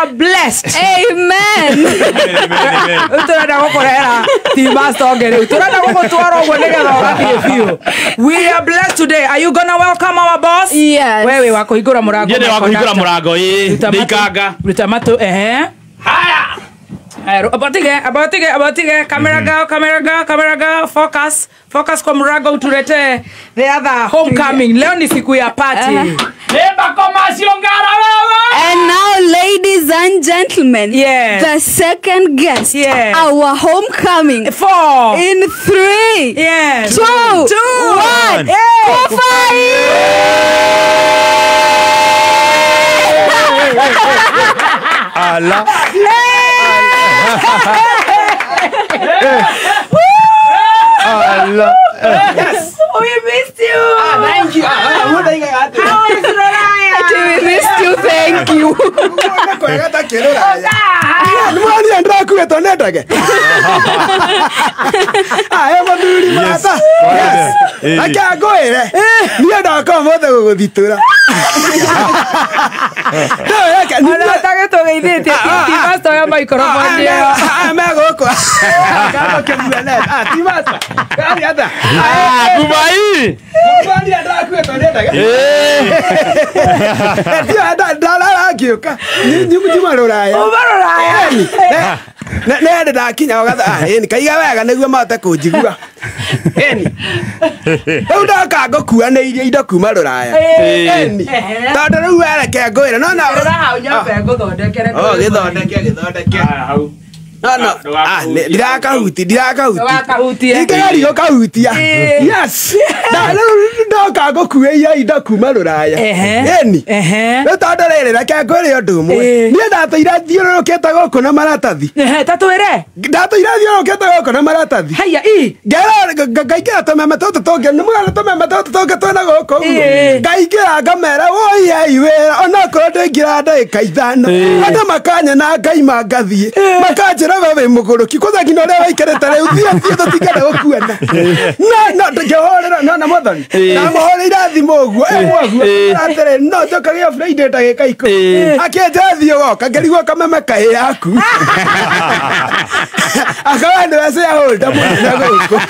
are blessed. Amen. We are blessed today. Are you gonna welcome our boss? Yes. Wewe wako igora murago. Yeye wako igora murago ndikanga. Rutamato Haya. Abatige camera girl focus kwa murago uturete the other homecoming. Leo ni siku ya party. Eba commercial ngara wewe. And now, ladies and gentlemen, yes, the second guest, yes, our homecoming. 4 in 3, yes, 2, 1. Allah. Allah. Yes. We missed you. Thank you. How is Roraya? We missed you, thank you. Dubai. Nende ndakinya ogatha ni kaiga wega niguo mate kunjigua eni u ndoka ngukua ni iria indo kuma Ruraya eni tondu riu wereke ngwira no na githondeke no dirakahuti ingegari kahutia yes ndoka ngukuia indo kuma Ruraya eni no tondu riri reke ngwire undu mwe ni ndateire thiururukite guku na maratathi tatwire ndateire thiururukite guku na maratathi haya ngaingira tumeme tutu tungi ni mwana tumeme tutu tungi twina guku ngaingira ngamera woyei wira onakorwo ndingira ndagika ithano andu makanya na ngai mangathie makanjira we muguruki kwanza ngina uria waikarite riu thie tutingana gukuana no ngihorera no na mothoni na muhoreire thimu uguo atire no njokagia Friday ndagika 10 akenja thio goka ngerigwo kameme kahi yaku akawende wase ya hold na guku